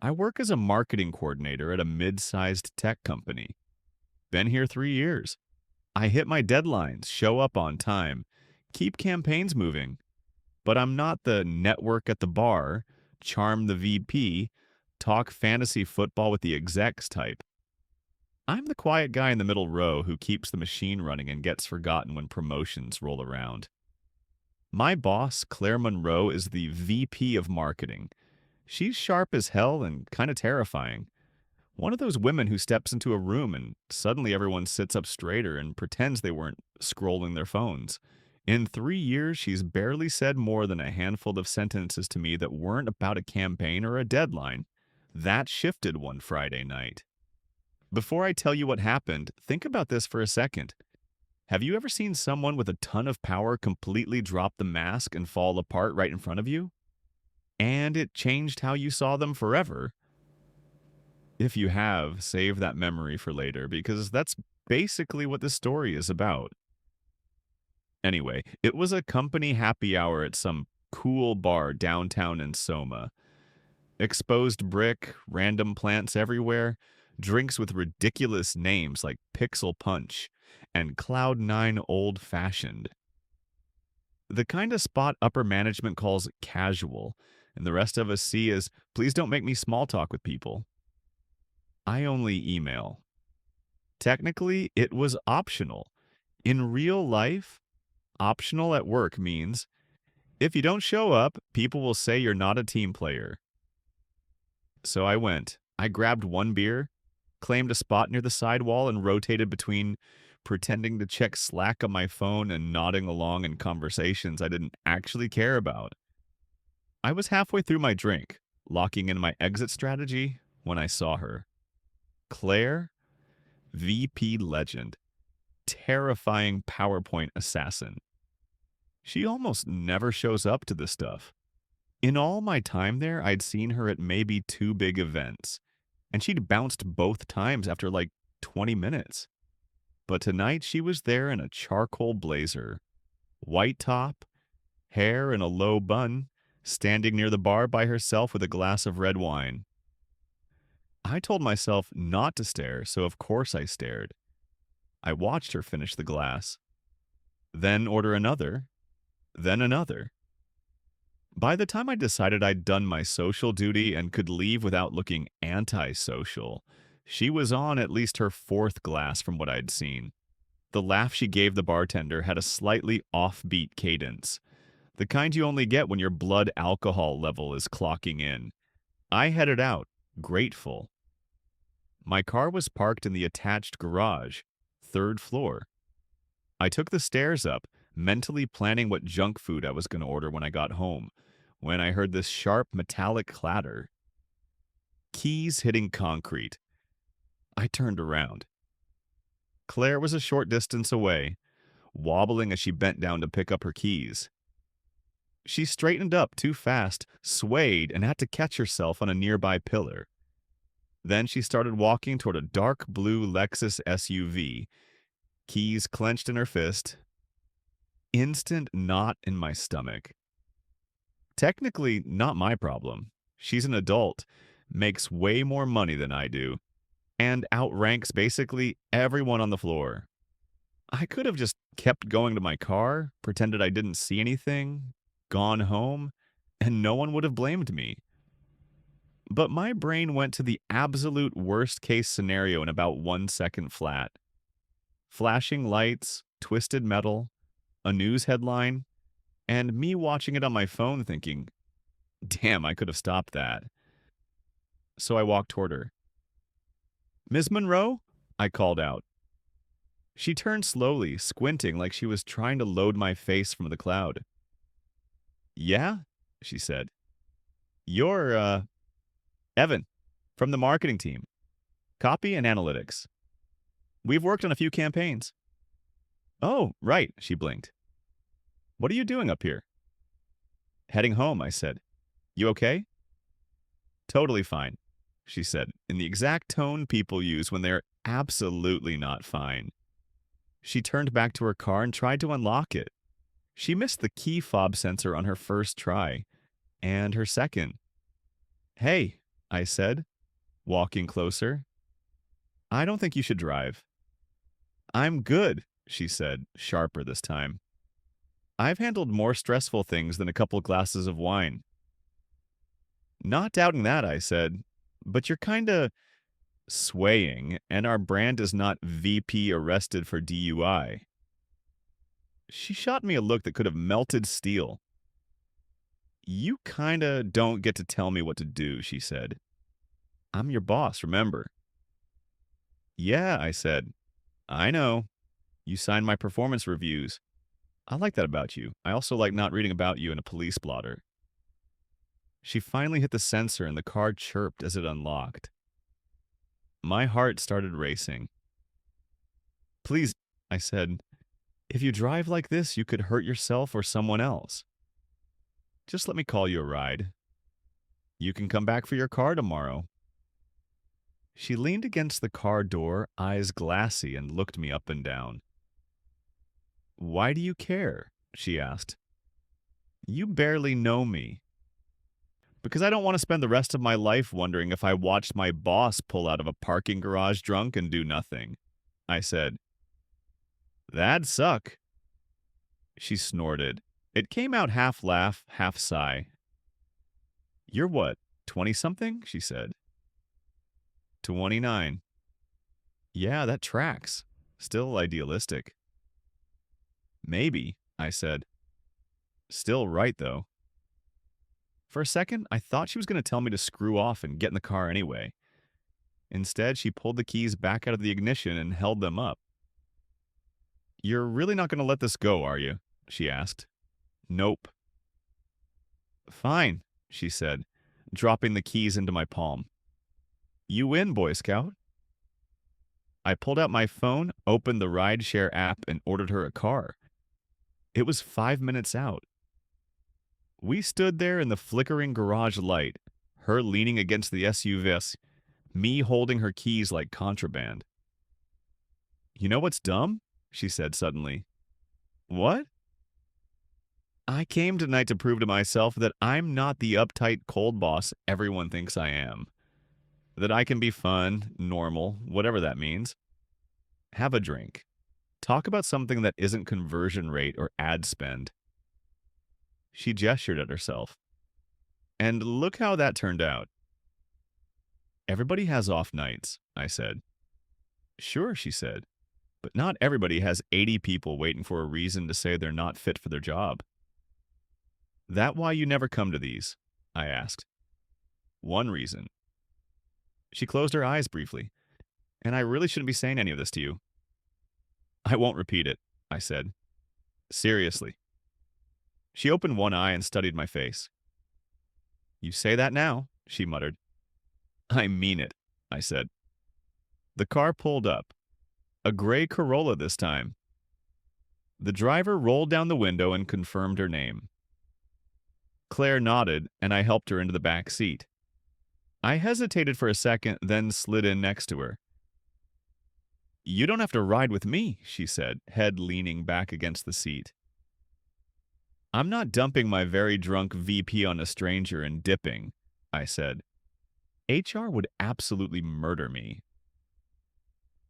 I work as a marketing coordinator at a mid-sized tech company. Been here 3 years. I hit my deadlines, show up on time, keep campaigns moving. But I'm not the network at the bar, charm the VP, talk fantasy football with the execs type. I'm the quiet guy in the middle row who keeps the machine running and gets forgotten when promotions roll around. My boss, Claire Monroe, is the VP of marketing. She's sharp as hell and kind of terrifying. One of those women who steps into a room and suddenly everyone sits up straighter and pretends they weren't scrolling their phones. In 3 years, she's barely said more than a handful of sentences to me that weren't about a campaign or a deadline. That shifted one Friday night. Before I tell you what happened, think about this for a second. Have you ever seen someone with a ton of power completely drop the mask and fall apart right in front of you? And it changed how you saw them forever. If you have, save that memory for later because that's basically what this story is about. Anyway, it was a company happy hour at some cool bar downtown in Soma. Exposed brick, random plants everywhere, drinks with ridiculous names like Pixel Punch and Cloud 9 Old Fashioned. The kind of spot upper management calls casual, and the rest of us see as please don't make me small talk with people. I only email. Technically, it was optional. In real life, optional at work means if you don't show up, people will say you're not a team player. So I went. I grabbed one beer, claimed a spot near the side wall, and rotated between pretending to check Slack on my phone and nodding along in conversations I didn't actually care about. I was halfway through my drink, locking in my exit strategy, when I saw her. Claire, VP legend, terrifying PowerPoint assassin. She almost never shows up to this stuff. In all my time there, I'd seen her at maybe two big events, and she'd bounced both times after like 20 minutes. But tonight she was there in a charcoal blazer, white top, hair in a low bun, standing near the bar by herself with a glass of red wine. I told myself not to stare, so of course I stared. I watched her finish the glass, then order another, then another. By the time I decided I'd done my social duty and could leave without looking antisocial, she was on at least her fourth glass from what I'd seen. The laugh she gave the bartender had a slightly offbeat cadence, the kind you only get when your blood alcohol level is clocking in. I headed out, grateful. My car was parked in the attached garage, third floor. I took the stairs up, mentally planning what junk food I was going to order when I got home, when I heard this sharp metallic clatter. Keys hitting concrete. I turned around. Claire was a short distance away, wobbling as she bent down to pick up her keys. She straightened up too fast, swayed, and had to catch herself on a nearby pillar. Then she started walking toward a dark blue Lexus SUV, keys clenched in her fist. Instant knot in my stomach. Technically, not my problem. She's an adult, makes way more money than I do, and outranks basically everyone on the floor. I could have just kept going to my car, pretended I didn't see anything, gone home, and no one would have blamed me. But my brain went to the absolute worst case scenario in about 1 second flat. Flashing lights, twisted metal, a news headline, and me watching it on my phone thinking, damn, I could have stopped that. So I walked toward her. Ms. Monroe? I called out. She turned slowly, squinting like she was trying to load my face from the cloud. Yeah, she said. You're, Evan, from the marketing team. Copy and analytics. We've worked on a few campaigns. Oh, right, she blinked. What are you doing up here? Heading home, I said. You okay? Totally fine, she said, in the exact tone people use when they're absolutely not fine. She turned back to her car and tried to unlock it. She missed the key fob sensor on her first try, and her second. Hey, I said, walking closer. I don't think you should drive. I'm good, she said, sharper this time. I've handled more stressful things than a couple glasses of wine. Not doubting that, I said, but you're kinda swaying, and our brand is not VP arrested for DUI. She shot me a look that could have melted steel. You kinda don't get to tell me what to do, she said. I'm your boss, remember? Yeah, I said. I know. You signed my performance reviews. I like that about you. I also like not reading about you in a police blotter. She finally hit the sensor and the car chirped as it unlocked. My heart started racing. Please, I said, if you drive like this, you could hurt yourself or someone else. Just let me call you a ride. You can come back for your car tomorrow. She leaned against the car door, eyes glassy, and looked me up and down. Why do you care? She asked. You barely know me. Because I don't want to spend the rest of my life wondering if I watched my boss pull out of a parking garage drunk and do nothing. I said. That'd suck. She snorted. It came out half laugh, half sigh. You're what, 20-something? She said. 29. Yeah, that tracks. Still idealistic. Maybe, I said. Still right, though. For a second, I thought she was going to tell me to screw off and get in the car anyway. Instead, she pulled the keys back out of the ignition and held them up. You're really not going to let this go, are you? She asked. Nope. Fine, she said, dropping the keys into my palm. You win, Boy Scout. I pulled out my phone, opened the rideshare app, and ordered her a car. It was 5 minutes out. We stood there in the flickering garage light, her leaning against the SUV, me holding her keys like contraband. You know what's dumb? She said suddenly. What? I came tonight to prove to myself that I'm not the uptight cold boss everyone thinks I am. That I can be fun, normal, whatever that means. Have a drink. Talk about something that isn't conversion rate or ad spend. She gestured at herself. And look how that turned out. Everybody has off nights, I said. Sure, she said. But not everybody has 80 people waiting for a reason to say they're not fit for their job. That why you never come to these? I asked. One reason. She closed her eyes briefly. And I really shouldn't be saying any of this to you. I won't repeat it, I said. Seriously. She opened one eye and studied my face. You say that now, she muttered. I mean it, I said. The car pulled up. A gray Corolla this time. The driver rolled down the window and confirmed her name. Claire nodded, and I helped her into the back seat. I hesitated for a second, then slid in next to her. You don't have to ride with me, she said, head leaning back against the seat. I'm not dumping my very drunk VP on a stranger and dipping, I said. HR would absolutely murder me.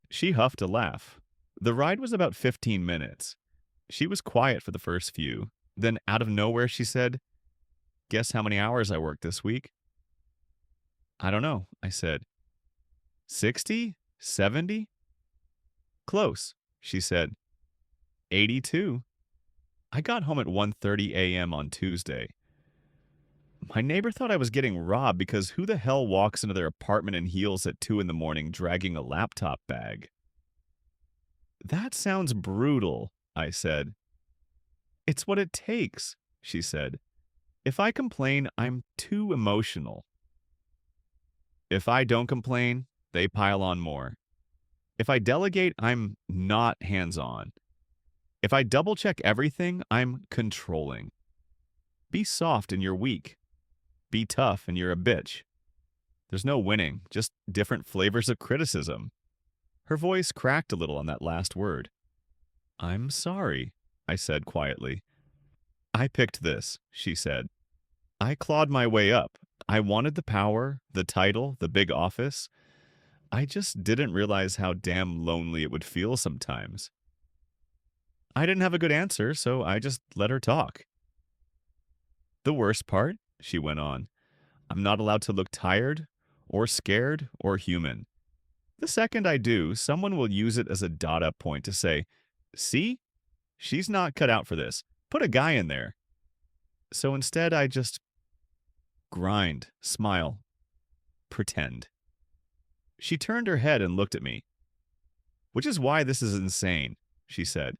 She huffed a laugh. The ride was about 15 minutes. She was quiet for the first few. Then out of nowhere she said, Guess how many hours I worked this week? I don't know, I said. 60? 70? Close, she said. 82. I got home at 1:30 a.m. on Tuesday. My neighbor thought I was getting robbed because who the hell walks into their apartment in heels at 2 in the morning dragging a laptop bag? That sounds brutal, I said. It's what it takes, she said. If I complain, I'm too emotional. If I don't complain, they pile on more. If I delegate, I'm not hands-on. If I double-check everything, I'm controlling. Be soft and you're weak. Be tough and you're a bitch. There's no winning, just different flavors of criticism. Her voice cracked a little on that last word. I'm sorry, I said quietly. I picked this, she said. I clawed my way up. I wanted the power, the title, the big office. I just didn't realize how damn lonely it would feel sometimes. I didn't have a good answer, so I just let her talk. The worst part, she went on, I'm not allowed to look tired, or scared, or human. The second I do, someone will use it as a data point to say, see, she's not cut out for this. Put a guy in there. So instead, I just grind, smile, pretend. She turned her head and looked at me. Which is why this is insane, she said.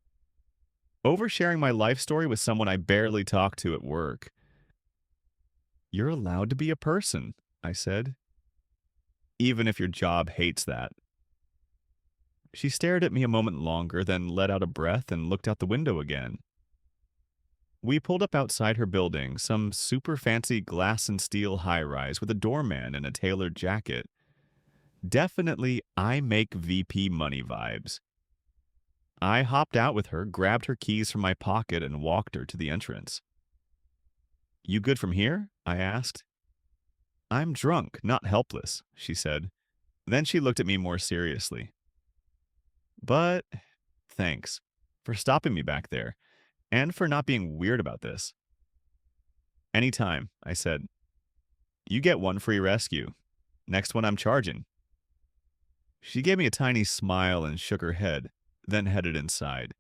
Oversharing my life story with someone I barely talk to at work. You're allowed to be a person, I said. Even if your job hates that. She stared at me a moment longer, then let out a breath and looked out the window again. We pulled up outside her building, some super fancy glass and steel high-rise with a doorman in a tailored jacket. Definitely I make VP money vibes. I hopped out with her, grabbed her keys from my pocket, and walked her to the entrance. You good from here? I asked. I'm drunk, not helpless, she said. Then she looked at me more seriously. But thanks for stopping me back there and for not being weird about this. Anytime, I said. You get one free rescue. Next one I'm charging. She gave me a tiny smile and shook her head, then headed inside.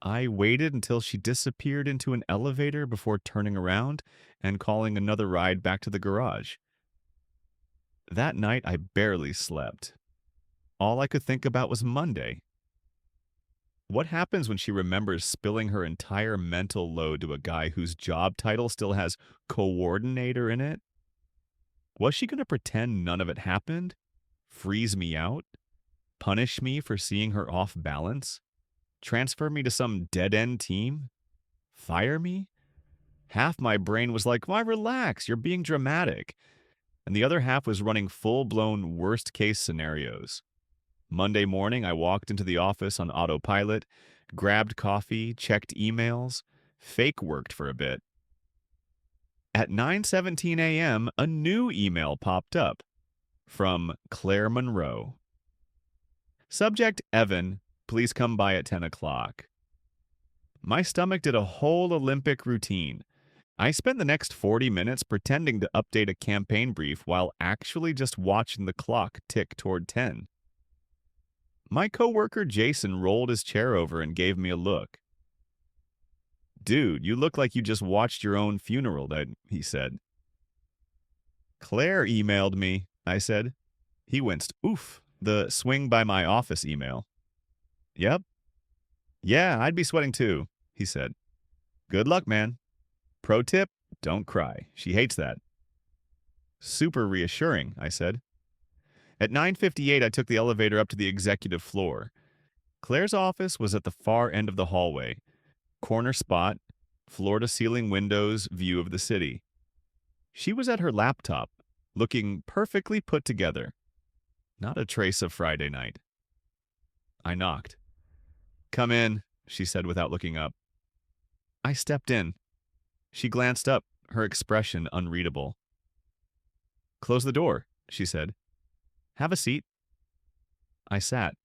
I waited until she disappeared into an elevator before turning around and calling another ride back to the garage. That night, I barely slept. All I could think about was Monday. What happens when she remembers spilling her entire mental load to a guy whose job title still has coordinator in it? Was she going to pretend none of it happened? Freeze me out? Punish me for seeing her off balance? Transfer me to some dead-end team? Fire me? Half my brain was like, why relax, you're being dramatic. And the other half was running full-blown worst-case scenarios. Monday morning, I walked into the office on autopilot, grabbed coffee, checked emails, fake worked for a bit. At 9:17 a.m., a new email popped up from Claire Monroe. Subject, Evan, please come by at 10 o'clock. My stomach did a whole Olympic routine. I spent the next 40 minutes pretending to update a campaign brief while actually just watching the clock tick toward 10. My coworker Jason rolled his chair over and gave me a look. Dude, you look like you just watched your own funeral, he said. Claire emailed me, I said. He winced. Oof, the swing by my office email. Yep. Yeah, I'd be sweating too, he said. Good luck, man. Pro tip, don't cry. She hates that. Super reassuring, I said. At 9:58, I took the elevator up to the executive floor. Claire's office was at the far end of the hallway. Corner spot, floor-to-ceiling windows, view of the city. She was at her laptop, looking perfectly put together. Not a trace of Friday night. I knocked. Come in, she said without looking up. I stepped in. She glanced up, her expression unreadable. Close the door, she said. Have a seat. I sat.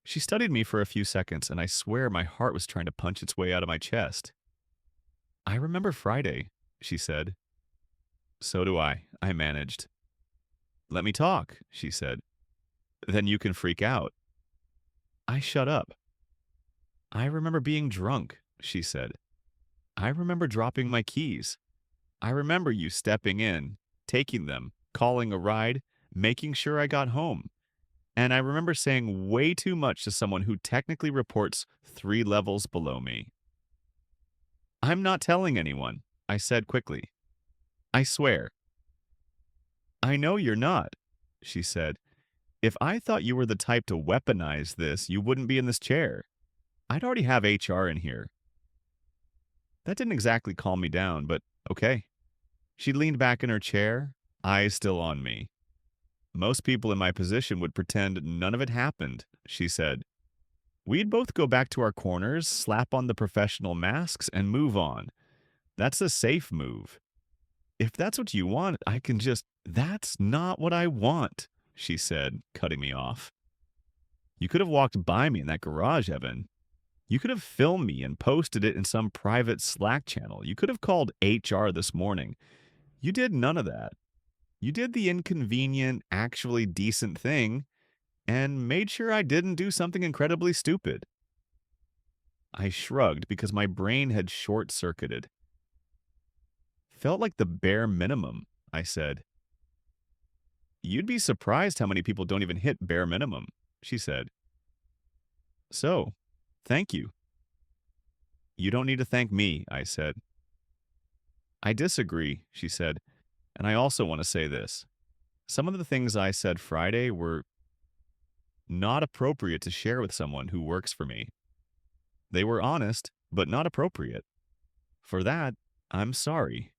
She studied me for a few seconds, and I swear my heart was trying to punch its way out of my chest. I remember Friday, she said. So do I managed. Let me talk, she said. Then you can freak out. I shut up. I remember being drunk, she said. I remember dropping my keys. I remember you stepping in, taking them, calling a ride, making sure I got home. And I remember saying way too much to someone who technically reports 3 levels below me. I'm not telling anyone, I said quickly. I swear. I know you're not, she said. If I thought you were the type to weaponize this, you wouldn't be in this chair. I'd already have HR in here. That didn't exactly calm me down, but okay. She leaned back in her chair, eyes still on me. Most people in my position would pretend none of it happened, she said. We'd both go back to our corners, slap on the professional masks, and move on. That's a safe move. If that's what you want, I can just. That's not what I want, she said, cutting me off. You could have walked by me in that garage, Evan. You could have filmed me and posted it in some private Slack channel. You could have called HR this morning. You did none of that. You did the inconvenient, actually decent thing and made sure I didn't do something incredibly stupid. I shrugged because my brain had short circuited. Felt like the bare minimum, I said. You'd be surprised how many people don't even hit bare minimum, she said. So, thank you. You don't need to thank me, I said. I disagree, she said, and I also want to say this. Some of the things I said Friday were not appropriate to share with someone who works for me. They were honest, but not appropriate. For that, I'm sorry.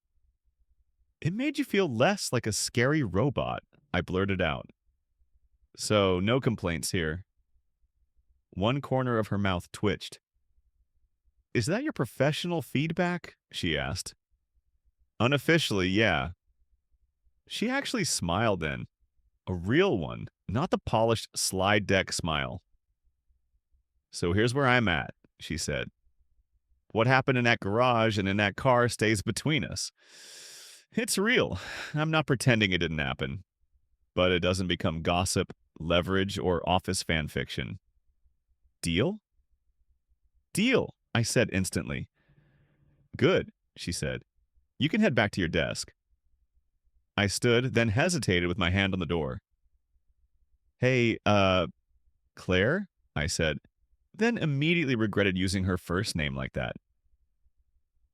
It made you feel less like a scary robot, I blurted out. So, no complaints here. One corner of her mouth twitched. Is that your professional feedback? She asked. Unofficially, yeah. She actually smiled then. A real one, not the polished slide deck smile. So here's where I'm at, she said. What happened in that garage and in that car stays between us. It's real. I'm not pretending it didn't happen. But it doesn't become gossip, leverage, or office fan fiction. Deal? Deal, I said instantly. Good, she said. You can head back to your desk. I stood, then hesitated with my hand on the door. Hey, Claire? I said, then immediately regretted using her first name like that.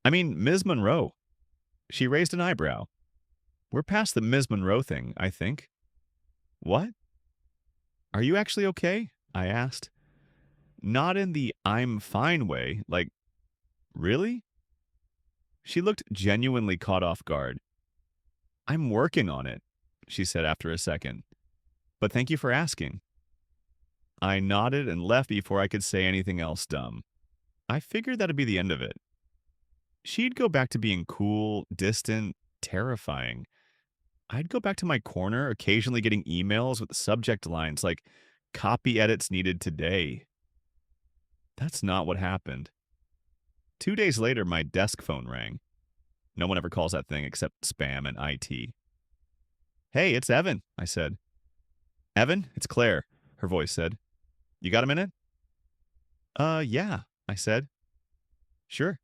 I mean, Ms. Monroe. She raised an eyebrow. We're past the Ms. Monroe thing, I think. What? Are you actually okay? I asked. Not in the I'm fine way, like, really? She looked genuinely caught off guard. I'm working on it, she said after a second. But thank you for asking. I nodded and left before I could say anything else dumb. I figured that'd be the end of it. She'd go back to being cool, distant, terrifying. I'd go back to my corner, occasionally getting emails with subject lines like, copy edits needed today. That's not what happened. 2 days later, my desk phone rang. No one ever calls that thing except spam and IT. Hey, it's Evan, I said. Evan, it's Claire, her voice said. You got a minute? Yeah, I said. Sure.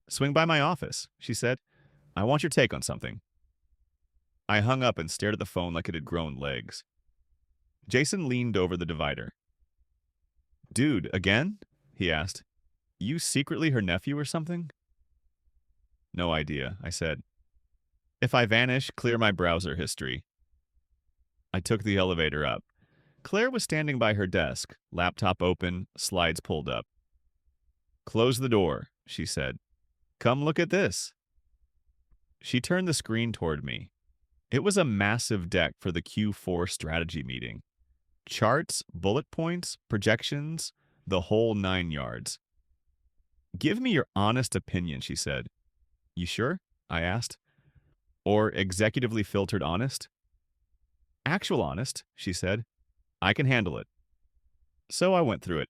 Swing by my office, she said. I want your take on something. I hung up and stared at the phone like it had grown legs. Jason leaned over the divider. Dude, again? He asked. You secretly her nephew or something? No idea, I said. If I vanish, clear my browser history. I took the elevator up. Claire was standing by her desk, laptop open, slides pulled up. Close the door, she said. Come look at this. She turned the screen toward me. It was a massive deck for the Q4 strategy meeting. Charts, bullet points, projections, the whole 9 yards. Give me your honest opinion, she said. You sure? I asked. Or executively filtered honest? Actual honest, she said. I can handle it. So I went through it.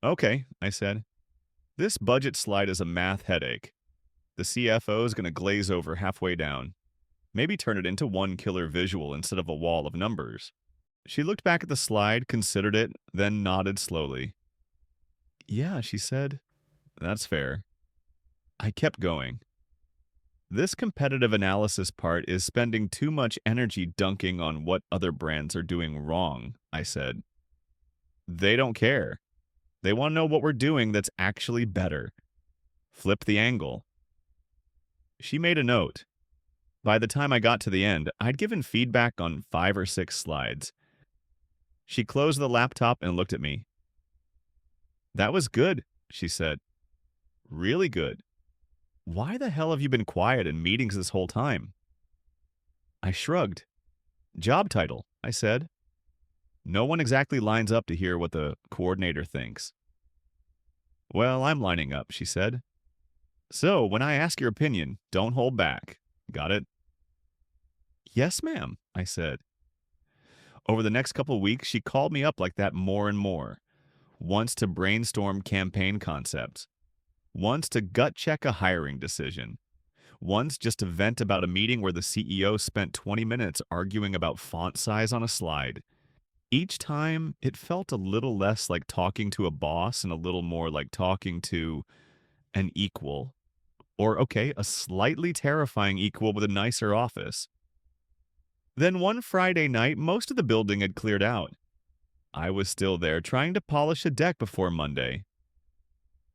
Okay, I said. This budget slide is a math headache. The CFO is going to glaze over halfway down. Maybe turn it into one killer visual instead of a wall of numbers. She looked back at the slide, considered it, then nodded slowly. Yeah, she said. That's fair. I kept going. This competitive analysis part is spending too much energy dunking on what other brands are doing wrong, I said. They don't care. They want to know what we're doing that's actually better. Flip the angle. She made a note. By the time I got to the end, I'd given feedback on 5 or 6 slides. She closed the laptop and looked at me. That was good, she said. Really good. Why the hell have you been quiet in meetings this whole time? I shrugged. Job title, I said. No one exactly lines up to hear what the coordinator thinks. Well, I'm lining up, she said. So, when I ask your opinion, don't hold back. Got it? Yes, ma'am, I said. Over the next couple weeks, she called me up like that more and more. Once to brainstorm campaign concepts, once to gut check a hiring decision, once just to vent about a meeting where the CEO spent 20 minutes arguing about font size on a slide. Each time, it felt a little less like talking to a boss and a little more like talking to an equal. Or, okay, a slightly terrifying equal with a nicer office. Then one Friday night, most of the building had cleared out. I was still there trying to polish a deck before Monday.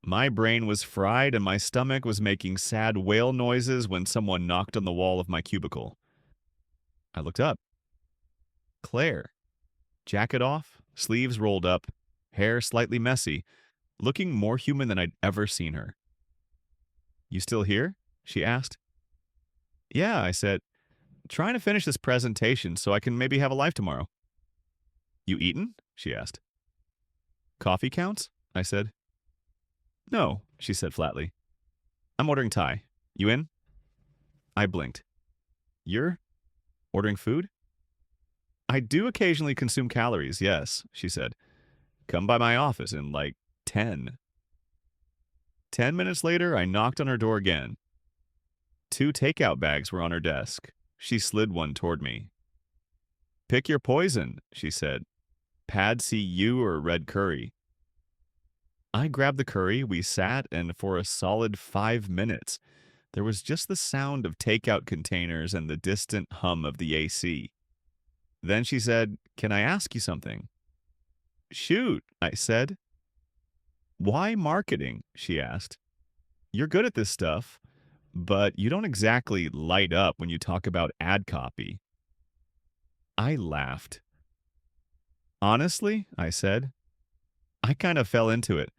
My brain was fried and my stomach was making sad whale noises when someone knocked on the wall of my cubicle. I looked up. Claire. Jacket off, sleeves rolled up, hair slightly messy, looking more human than I'd ever seen her. You still here? She asked. Yeah, I said. Trying to finish this presentation so I can maybe have a life tomorrow. You eaten? She asked. Coffee counts? I said. No, she said flatly. I'm ordering Thai. You in? I blinked. You're ordering food? I do occasionally consume calories, yes, she said. Come by my office in like 10. 10 minutes later, I knocked on her door again. 2 takeout bags were on her desk. She slid one toward me. Pick your poison, she said. Pad see you or red curry. I grabbed the curry, we sat, and for a solid 5 minutes, there was just the sound of takeout containers and the distant hum of the AC. Then she said, Can I ask you something? Shoot, I said. Why marketing? She asked. You're good at this stuff, but you don't exactly light up when you talk about ad copy. I laughed. Honestly, I said, I kind of fell into it.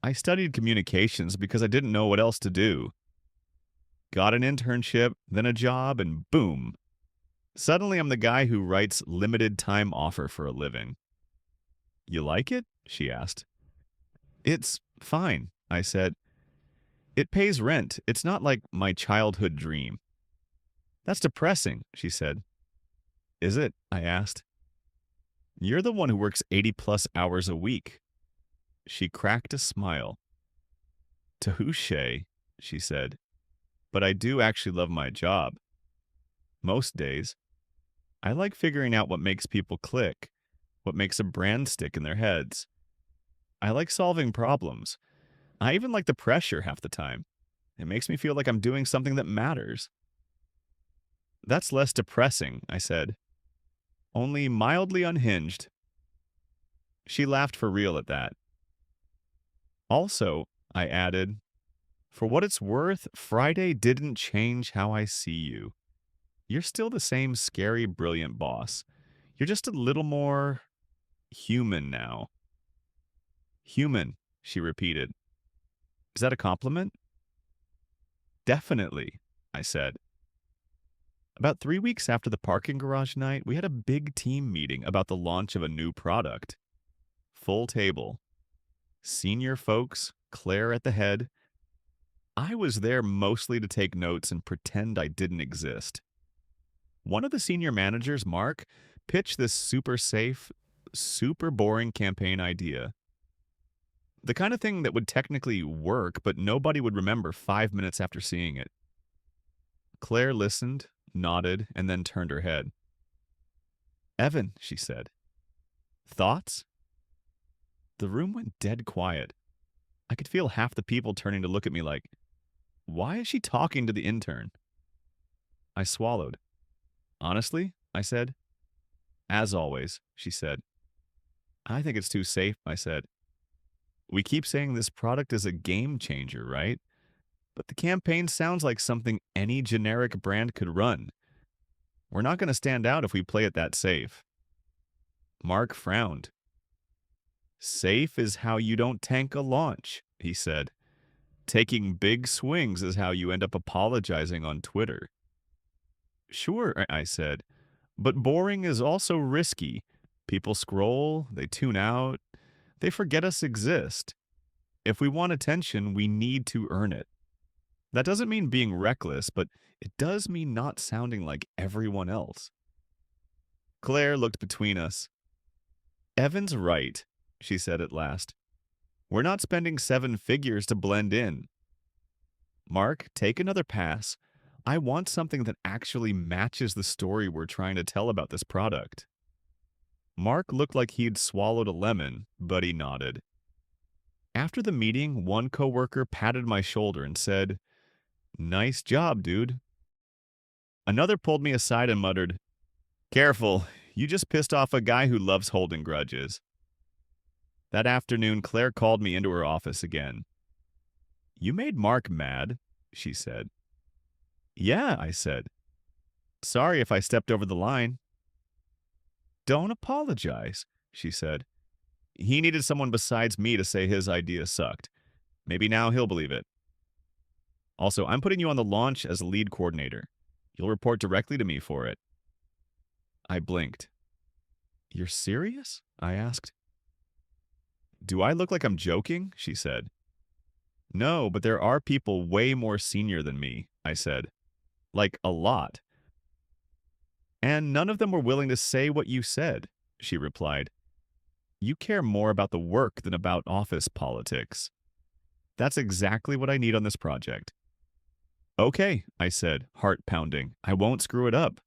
I studied communications because I didn't know what else to do. Got an internship, then a job, and boom. Suddenly I'm the guy who writes limited time offer for a living. You like it? She asked. It's fine, I said. It pays rent. It's not like my childhood dream. That's depressing, she said. Is it? I asked. You're the one who works 80 plus hours a week. She cracked a smile. Touche, she said. But I do actually love my job. Most days. I like figuring out what makes people click, what makes a brand stick in their heads. I like solving problems. I even like the pressure half the time. It makes me feel like I'm doing something that matters. That's less depressing, I said. Only mildly unhinged. She laughed for real at that. Also, I added, for what it's worth, Friday didn't change how I see you. You're still the same scary, brilliant boss. You're just a little more human now. Human, she repeated. Is that a compliment? Definitely, I said. About 3 weeks after the parking garage night, we had a big team meeting about the launch of a new product. Full table. Senior folks, Claire at the head. I was there mostly to take notes and pretend I didn't exist. One of the senior managers, Mark, pitched this super safe, super boring campaign idea. The kind of thing that would technically work, but nobody would remember 5 minutes after seeing it. Claire listened, nodded, and then turned her head. Evan, she said. Thoughts? The room went dead quiet. I could feel half the people turning to look at me like, why is she talking to the intern? I swallowed. Honestly, I said. As always, she said. I think it's too safe, I said. We keep saying this product is a game changer, right? But the campaign sounds like something any generic brand could run. We're not going to stand out if we play it that safe. Mark frowned. Safe is how you don't tank a launch, he said. Taking big swings is how you end up apologizing on Twitter. Sure, I said, but boring is also risky. People scroll, they tune out, they forget us exist. If we want attention, we need to earn it. That doesn't mean being reckless, but it does mean not sounding like everyone else. Claire looked between us. Evan's right, she said at last. We're not spending 7 figures to blend in. Mark, take another pass. I want something that actually matches the story we're trying to tell about this product. Mark looked like he'd swallowed a lemon, but he nodded. After the meeting, one coworker patted my shoulder and said, "Nice job, dude." Another pulled me aside and muttered, "Careful, you just pissed off a guy who loves holding grudges." That afternoon, Claire called me into her office again. "You made Mark mad," she said. "Yeah," I said. "Sorry if I stepped over the line." "Don't apologize," she said. "He needed someone besides me to say his idea sucked. Maybe now he'll believe it. Also, I'm putting you on the launch as lead coordinator. You'll report directly to me for it." I blinked. "You're serious?" I asked. "Do I look like I'm joking?" she said. "No, but there are people way more senior than me," I said. "Like a lot. And none of them were willing to say what you said," she replied. "You care more about the work than about office politics. That's exactly what I need on this project." "Okay," I said, heart pounding. "I won't screw it up."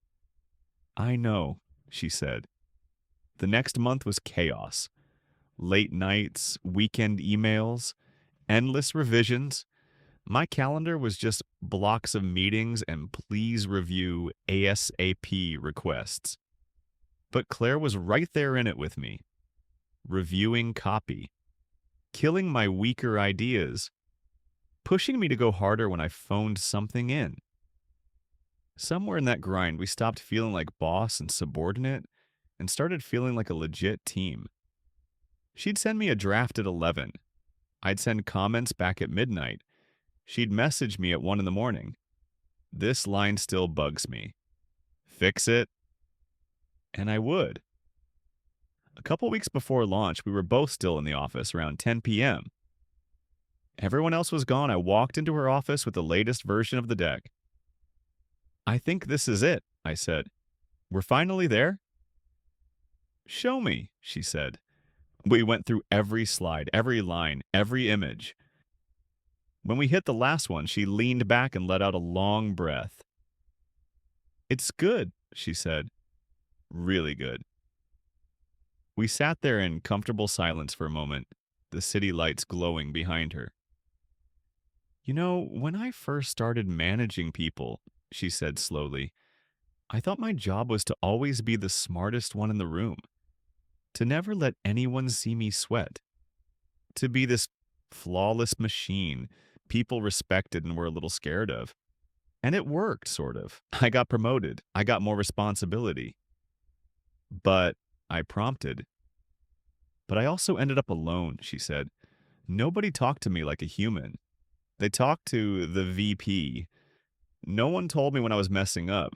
"I know," she said. The next month was chaos. Late nights, weekend emails, endless revisions. My calendar was just blocks of meetings and please review ASAP requests. But Claire was right there in it with me, reviewing copy, killing my weaker ideas, pushing me to go harder when I phoned something in. Somewhere in that grind, we stopped feeling like boss and subordinate and started feeling like a legit team. She'd send me a draft at 11. I'd send comments back at midnight. She'd message me at 1 in the morning. This line still bugs me. "Fix it." And I would. A couple weeks before launch, we were both still in the office around 10 p.m. Everyone else was gone. I walked into her office with the latest version of the deck. "I think this is it," I said. "We're finally there?" "Show me," she said. We went through every slide, every line, every image. When we hit the last one, she leaned back and let out a long breath. "It's good," she said. "Really good." We sat there in comfortable silence for a moment, the city lights glowing behind her. "You know, when I first started managing people," she said slowly, "I thought my job was to always be the smartest one in the room, to never let anyone see me sweat, to be this flawless machine people respected and were a little scared of. And it worked, sort of. I got promoted. I got more responsibility. But," I prompted. "But I also ended up alone," she said. "Nobody talked to me like a human. They talked to the VP. No one told me when I was messing up.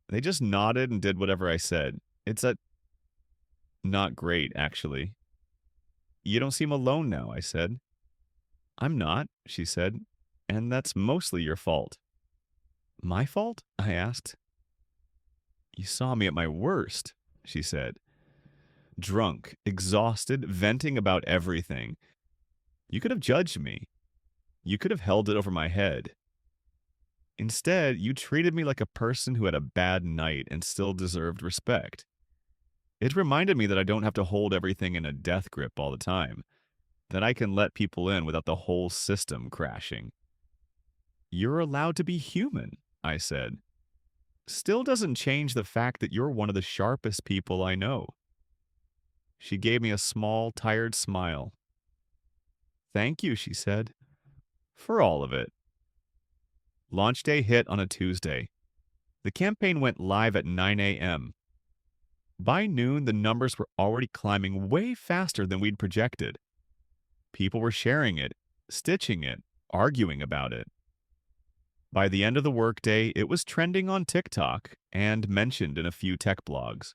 They just nodded and did whatever I said. It's not great, actually." "You don't seem alone now," I said. "I'm not," she said. "And that's mostly your fault." "My fault?" I asked. "You saw me at my worst," she said. "Drunk, exhausted, venting about everything. You could have judged me. You could have held it over my head. Instead, you treated me like a person who had a bad night and still deserved respect. It reminded me that I don't have to hold everything in a death grip all the time, that I can let people in without the whole system crashing." "You're allowed to be human," I said. "Still doesn't change the fact that you're one of the sharpest people I know." She gave me a small, tired smile. "Thank you," she said, "for all of it." Launch day hit on a Tuesday. The campaign went live at 9 a.m. By noon, the numbers were already climbing way faster than we'd projected. People were sharing it, stitching it, arguing about it. By the end of the workday, it was trending on TikTok and mentioned in a few tech blogs.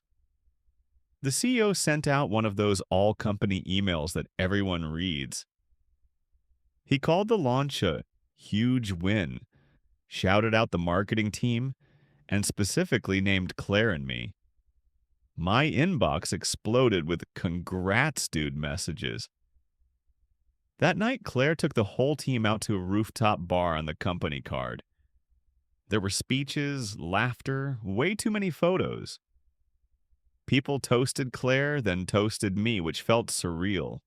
The CEO sent out one of those all-company emails that everyone reads. He called the launch a huge win, shouted out the marketing team, and specifically named Claire and me. My inbox exploded with "congrats, dude" messages. That night, Claire took the whole team out to a rooftop bar on the company card. There were speeches, laughter, way too many photos. People toasted Claire, then toasted me, which felt surreal.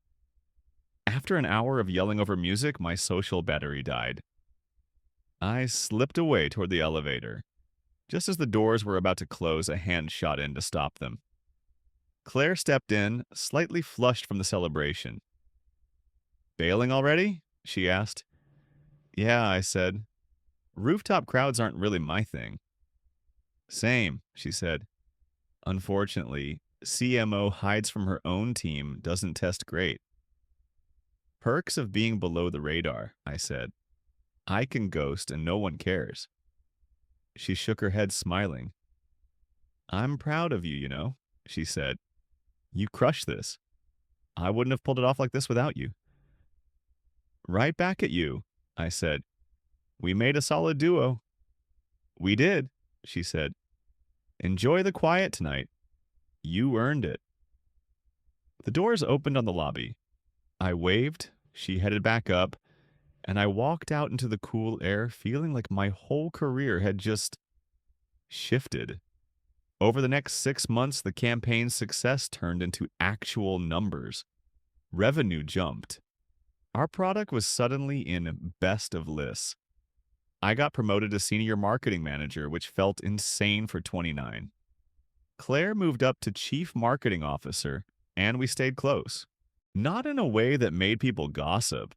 After an hour of yelling over music, my social battery died. I slipped away toward the elevator. Just as the doors were about to close, a hand shot in to stop them. Claire stepped in, slightly flushed from the celebration. "Bailing already?" she asked. "Yeah," I said. "Rooftop crowds aren't really my thing." "Same," she said. "Unfortunately, CMO hides from her own team, doesn't test great." "Perks of being below the radar," I said. "I can ghost and no one cares." She shook her head, smiling. "I'm proud of you, she said. "You crushed this. I wouldn't have pulled it off like this without you." "Right back at you," I said. "We made a solid duo." "We did," she said. "Enjoy the quiet tonight. You earned it." The doors opened on the lobby. I waved, she headed back up, and I walked out into the cool air feeling like my whole career had just shifted. Over the next 6 months, the campaign's success turned into actual numbers. Revenue jumped. Our product was suddenly in best of lists. I got promoted to senior marketing manager, which felt insane for 29. Claire moved up to chief marketing officer, and we stayed close. Not in a way that made people gossip.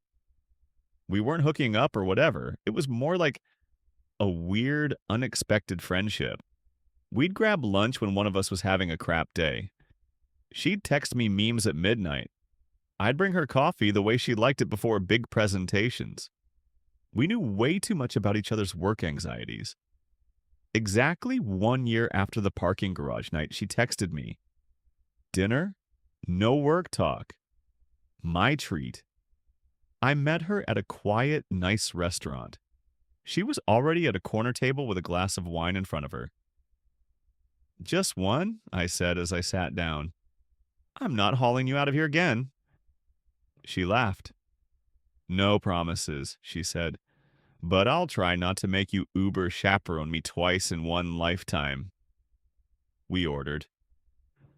We weren't hooking up or whatever. It was more like a weird, unexpected friendship. We'd grab lunch when one of us was having a crap day. She'd text me memes at midnight. I'd bring her coffee the way she liked it before big presentations. We knew way too much about each other's work anxieties. Exactly 1 year after the parking garage night, she texted me, "Dinner? No work talk. My treat." I met her at a quiet, nice restaurant. She was already at a corner table with a glass of wine in front of her. "Just one?" I said as I sat down. "I'm not hauling you out of here again." She laughed. "No promises," she said, "but I'll try not to make you Uber chaperone me twice in one lifetime." We ordered.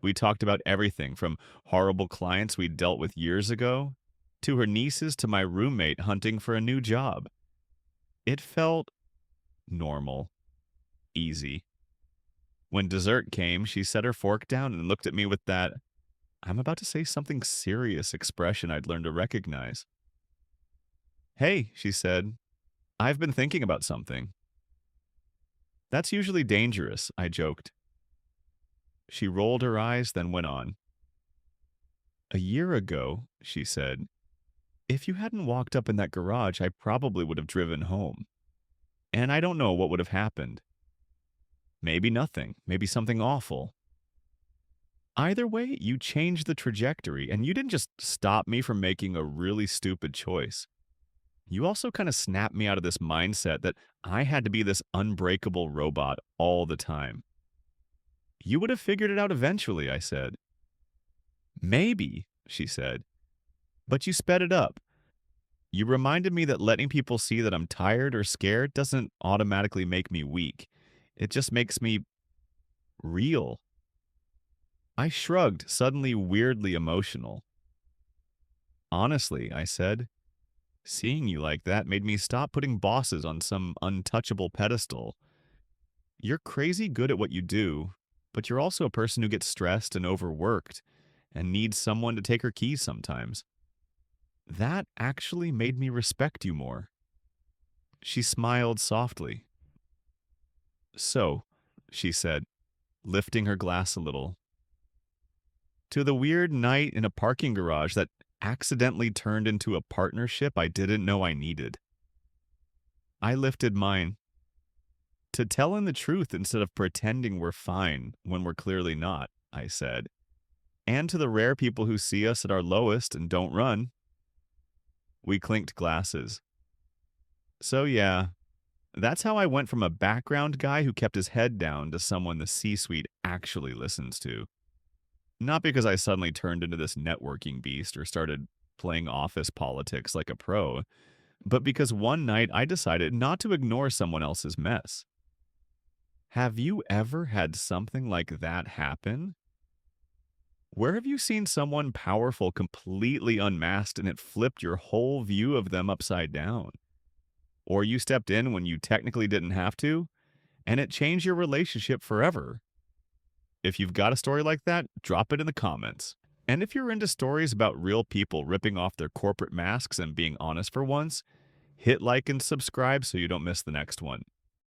We talked about everything from horrible clients we'd dealt with years ago to her nieces to my roommate hunting for a new job. It felt normal, easy. When dessert came, she set her fork down and looked at me with that "I'm about to say something serious" expression I'd learned to recognize. "Hey," she said, "I've been thinking about something." "That's usually dangerous," I joked. She rolled her eyes, then went on. "A year ago," she said, "if you hadn't walked up in that garage, I probably would have driven home. And I don't know what would have happened. Maybe nothing. Maybe something awful. Either way, you changed the trajectory, and you didn't just stop me from making a really stupid choice. You also kind of snapped me out of this mindset that I had to be this unbreakable robot all the time." "You would have figured it out eventually," I said. "Maybe," she said, "but you sped it up. You reminded me that letting people see that I'm tired or scared doesn't automatically make me weak. It just makes me real." I shrugged, suddenly weirdly emotional. "Honestly," I said, "seeing you like that made me stop putting bosses on some untouchable pedestal. You're crazy good at what you do, but you're also a person who gets stressed and overworked and needs someone to take her keys sometimes. That actually made me respect you more." She smiled softly. "So," she said, lifting her glass a little, "to the weird night in a parking garage that accidentally turned into a partnership I didn't know I needed." I lifted mine. "To telling the truth instead of pretending we're fine when we're clearly not," I said. "And to the rare people who see us at our lowest and don't run." We clinked glasses. "So yeah, That's how I went from a background guy who kept his head down to someone the C suite actually listens to. Not because I suddenly turned into this networking beast or started playing office politics like a pro, but because one night I decided not to ignore someone else's mess. Have you ever had something like that happen? Where have you seen someone powerful completely unmasked and it flipped your whole view of them upside down? Or you stepped in when you technically didn't have to, and it changed your relationship forever? If you've got a story like that, drop it in the comments. And if you're into stories about real people ripping off their corporate masks and being honest for once, hit like and subscribe so you don't miss the next one.